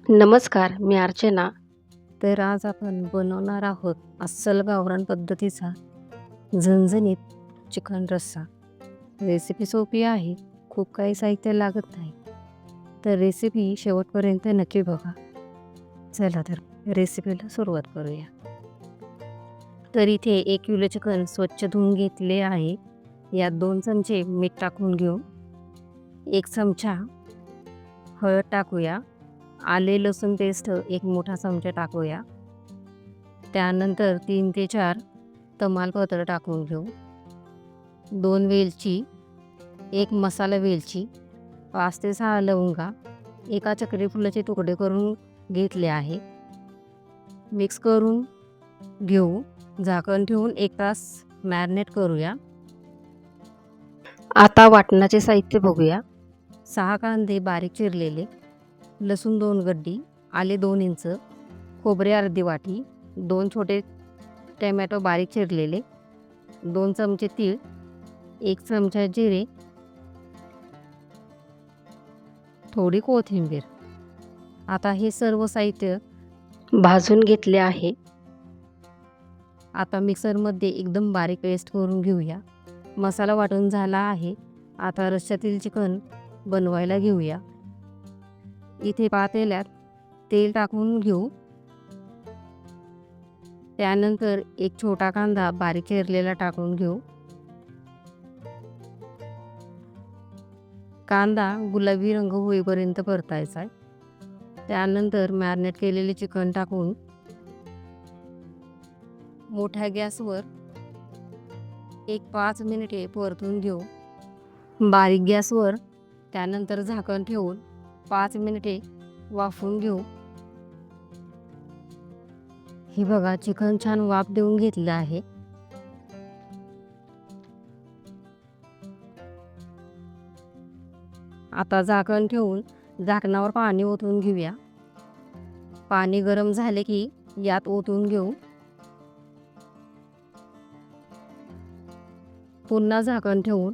नमस्कार, मी अर्चना. तर आज आपण बनवणार आहोत अस्सल गावरान पद्धतीचा झणझणीत चिकन रस्सा. रेसिपी सोपी आहे, खूप काही साहित्य लागत नाही. तर रेसिपी शेवटपर्यंत नक्की बघा. चला तर रेसिपीला सुरुवात करूया. तर इथे 1 किलो चिकन स्वच्छ धुवून घेतले आहे. यात 2 चमचे मीठ टाकून घेऊ. 1 चमचा हळद टाकूया. आले लसूण पेस्ट 1 मोठा चमचा टाकूया. त्यानंतर 3 ते 4 तमालपत्र टाकून घेऊ. 2 वेलची, 1 मसाला वेलची, 5 ते 6 लवंगा, एका चक्री फुलाचे तुकडे करून घेतले आहे. मिक्स करून घेऊ. झाकण ठेवून 1 तास मॅरिनेट करूया. आता वाटणाचे साहित्य बघूया. 6 कांदे बारीक चिरलेले, लसूण 2 गड्डी, आले 2 इंच, खोबरे अर्धी वाटी, 2 छोटे टोमॅटो बारीक चिरलेले, 2 चमचे तीळ, 1 चमचा जिरे, थोडी कोथिंबीर. आता हे सर्व साहित्य भाजून घेतले आहे. आता मिक्सरमध्ये एकदम बारीक पेस्ट करून घेऊया. मसाला वाटून झाला आहे. आता रश्श्यातील चिकन बनवायला घेऊया. इथे पातेल्यात तेल टाकून घेऊ. त्यानंतर 1 छोटा कांदा बारीक चिरलेला टाकून घेऊ. कांदा गुलाबी रंग होईपर्यंत परतायचा आहे. त्यानंतर मॅरिनेट केलेले चिकन टाकून मोठ्या गॅसवर 5 मिनिटे परतून घेऊ. बारीक गॅसवर त्यानंतर झाकण ठेवून 5 मिनिटे वाफवून घेऊ. हे बघा, चिकन छान वाफ देऊन घेतलं आहे. आता झाकण ठेवून झाकणावर पाणी ओतून घेऊया. पाणी गरम झाले की यात ओतून घेऊ. पुन्हा झाकण ठेवून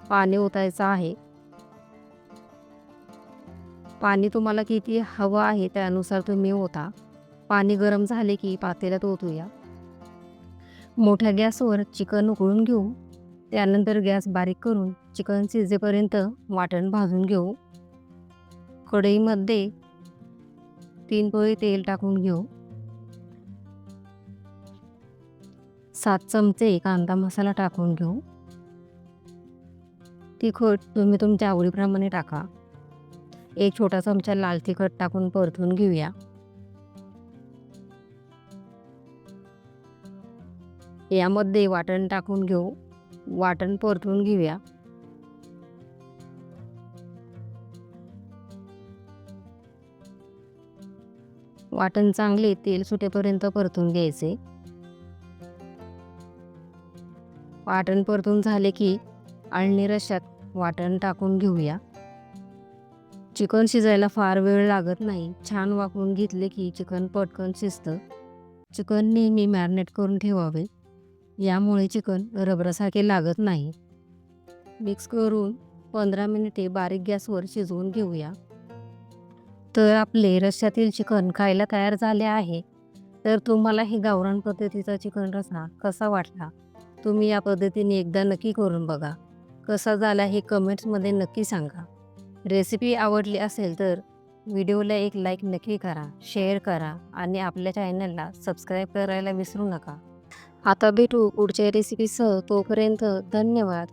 पाणी ओतायचं आहे. पाणी तुम्हाला किती हवं आहे त्यानुसार तुम्ही ओता. पाणी गरम झाले की पातेल्यात ओतूया. मोठ्या गॅसवर चिकन उकळून घेऊ. त्यानंतर गॅस बारीक करून चिकन शिजेपर्यंत वाटण भाजून घेऊ. कढईमध्ये 3 पळी तेल टाकून घेऊ. 7 चमचे कांदा मसाला टाकून घेऊ. तिखट तुम्ही तुमच्या आवडीप्रमाणे टाका. 1 छोटा चमचा लाल तिखट टाकून परतून घेऊया. यामध्ये वाटण टाकून घेऊ. वाटण परतून घेऊया. वाटण चांगले तेल सुटेपर्यंत परतून घ्यायचे. वाटण परतून झाले की अळणी रश्श्यात वाटण टाकून घेऊया. चिकन शिजायला फार वेळ लागत नाही. छान वाफवून घेतले की चिकन पटकन शिजतं. चिकन नेहमी मॅरिनेट करून ठेवावे, यामुळे चिकन रबरासारखे लागत नाही. मिक्स करून 15 मिनिटे बारीक गॅसवर शिजवून घेऊया. तर आपले रश्श्यातील चिकन खायला तयार झाले आहे. तर तुम्हाला हे गावरान पद्धतीचा चिकन रस्सा कसा वाटला? तुम्ही या पद्धतीने एकदा नक्की करून बघा. कसा झाला हे कमेंट्समध्ये नक्की सांगा. रेसिपी आवडली असेल तर व्हिडिओला एक लाईक नक्की करा, शेअर करा आणि आपल्या चॅनलला सबस्क्राईब करायला विसरू नका. आता भेटू पुढच्या रेसिपीसह. तोपर्यंत धन्यवाद.